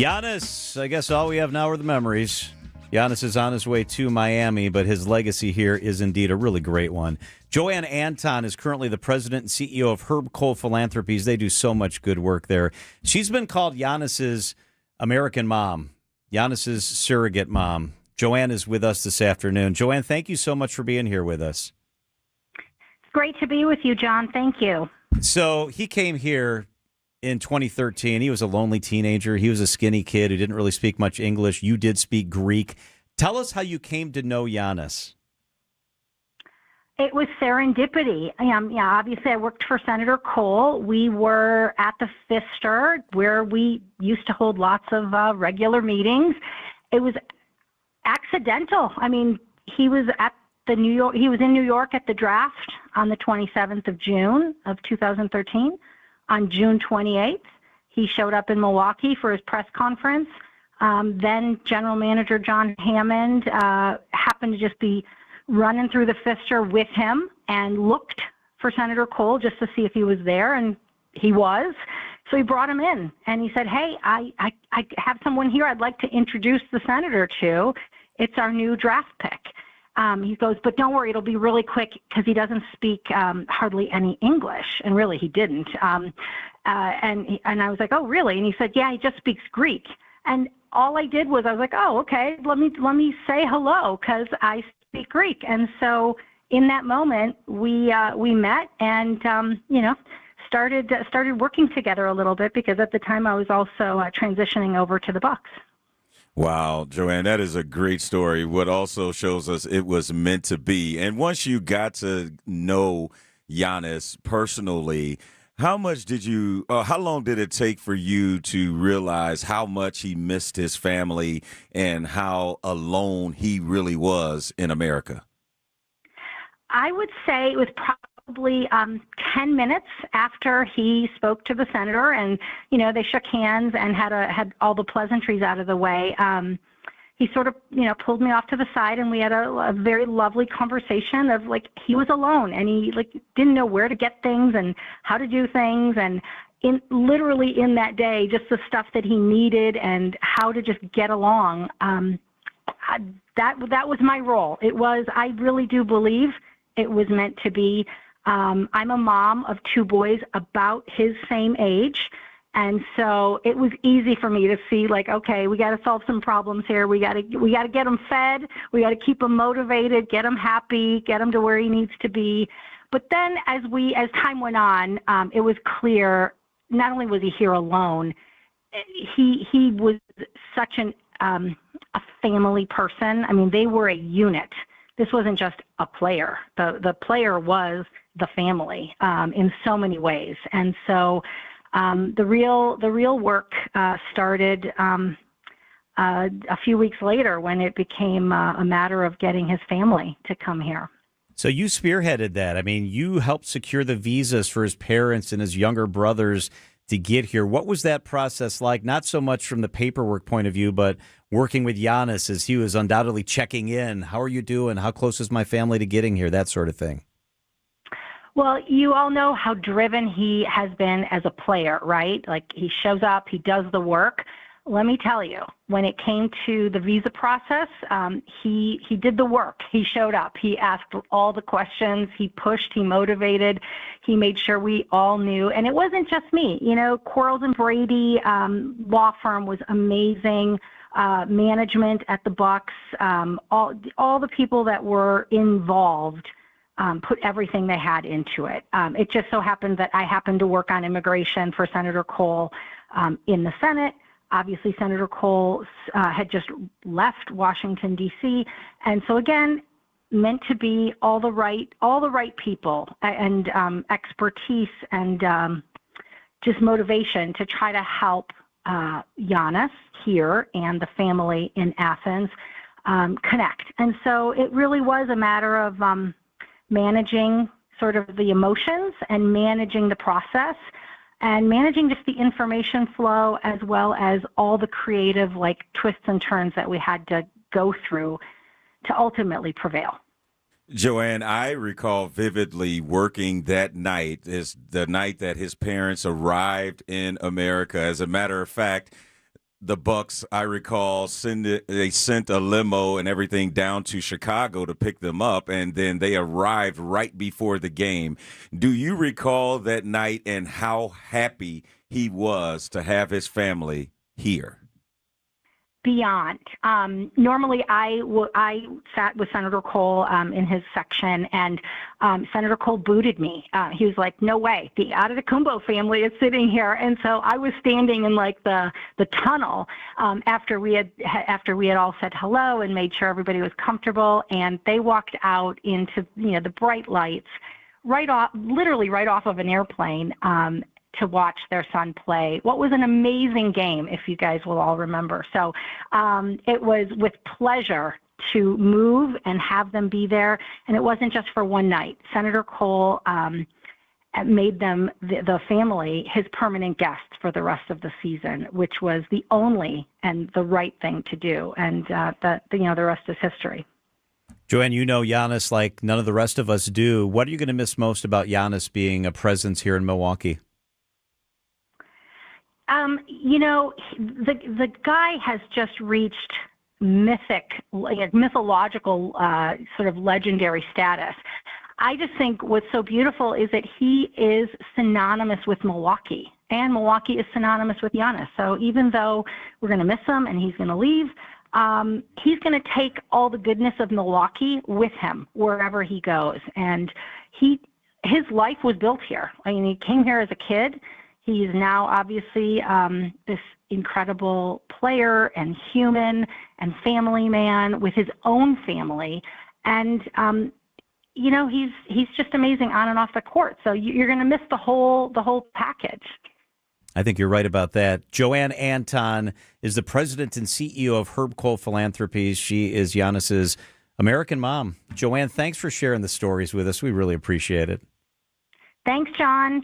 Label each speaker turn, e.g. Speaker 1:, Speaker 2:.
Speaker 1: Giannis, I guess all we have now are the memories. Giannis is on his way to Miami, but his legacy here is indeed a really great one. Joanne Anton is currently the president and CEO of Herb Cole Philanthropies. They do so much good work there. She's been called Giannis's American mom, Giannis's surrogate mom. Joanne is with us this afternoon. Joanne, thank you so much for being here with us.
Speaker 2: It's great to be with you, John. Thank you.
Speaker 1: So he came here in 2013. He was a lonely teenager. He was a skinny kid who didn't really speak much English. You did speak Greek. Tell us how you came to know Giannis.
Speaker 2: It was serendipity. Obviously I worked for Senator Cole. We were at the Pfister where we used to hold lots of regular meetings. It was accidental. I mean, he was in New York at the draft on the 27th of June of 2013. On June 28th, he showed up in Milwaukee for his press conference. Then General Manager John Hammond happened to just be running through the Pfister with him and looked for Senator Cole just to see if he was there, and he was. So he brought him in, and he said, hey, I have someone here I'd like to introduce the senator to. It's our new draft pick. He goes, but don't worry, it'll be really quick because he doesn't speak hardly any English, and really he didn't. And I was like, oh, really? And he said, yeah, he just speaks Greek. And all I did was I was like, oh, okay, let me say hello because I speak Greek. And so in that moment, we met and started working together a little bit because at the time I was also transitioning over to the Bucks.
Speaker 3: Wow, Joanne, that is a great story. What also shows us it was meant to be. And once you got to know Giannis personally, how long did it take for you to realize how much he missed his family and how alone he really was in America?
Speaker 2: I would say it was probably 10 minutes after he spoke to the senator and, they shook hands and had all the pleasantries out of the way. He sort of, pulled me off to the side and we had a very lovely conversation of he was alone and he didn't know where to get things and how to do things. And literally in that day, just the stuff that he needed and how to just get along. That was my role. I really do believe it was meant to be. I'm a mom of two boys about his same age. And so it was easy for me to see okay, we got to solve some problems here. We got to get him fed. We got to keep him motivated, get him happy, get him to where he needs to be. But then as time went on, it was clear, not only was he here alone, he was such a family person. I mean, they were a unit. This wasn't just a player. The player was the family in so many ways. And so the real work started a few weeks later when it became a matter of getting his family to come here.
Speaker 1: So you spearheaded that. I mean, you helped secure the visas for his parents and his younger brothers to get here. What was that process like? Not so much from the paperwork point of view, but working with Giannis as he was undoubtedly checking in. How are you doing? How close is my family to getting here? That sort of thing.
Speaker 2: Well, you all know how driven he has been as a player, right? He shows up, he does the work. Let me tell you, when it came to the visa process, he did the work. He showed up. He asked all the questions. He pushed. He motivated. He made sure we all knew. And it wasn't just me. Quarles and Brady law firm was amazing. Management at the Bucks, all the people that were involved put everything they had into it. It just so happened that I happened to work on immigration for Senator Cole in the Senate. Obviously, Senator Cole had just left Washington, D.C., and so again, meant to be all the right people and expertise and just motivation to try to help Giannis here and the family in Athens connect. And so it really was a matter of managing sort of the emotions and managing the process and managing just the information flow as well as all the creative twists and turns that we had to go through to ultimately prevail.
Speaker 3: Joanne, I recall vividly working that night, is the night that his parents arrived in America. As a matter of fact, the Bucks, I recall, they sent a limo and everything down to Chicago to pick them up, and then they arrived right before the game. Do you recall that night and how happy he was to have his family here?
Speaker 2: Beyond. Normally, I sat with Senator Cole in his section, and Senator Cole booted me. He was like, "No way, the Antetokounmpo family is sitting here." And so I was standing in like the tunnel after we had all said hello and made sure everybody was comfortable, and they walked out into the bright lights, literally right off of an airplane. To watch their son play. What was an amazing game, if you guys will all remember. So it was with pleasure to move and have them be there. And it wasn't just for one night. Senator Cole made them, the family, his permanent guests for the rest of the season, which was the only and the right thing to do. And the rest is history.
Speaker 1: Joanne, you know Giannis like none of the rest of us do. What are you going to miss most about Giannis being a presence here in Milwaukee?
Speaker 2: The guy has just reached mythological, sort of legendary status. I just think what's so beautiful is that he is synonymous with Milwaukee, and Milwaukee is synonymous with Giannis. So even though we're going to miss him and he's going to leave, he's going to take all the goodness of Milwaukee with him wherever he goes. And his life was built here. I mean, he came here as a kid. He's now obviously this incredible player and human and family man with his own family. And, he's just amazing on and off the court. So you're going to miss the whole package.
Speaker 1: I think you're right about that. Joanne Anton is the president and CEO of Herb Cole Philanthropies. She is Giannis's American mom. Joanne, thanks for sharing the stories with us. We really appreciate it.
Speaker 2: Thanks, John.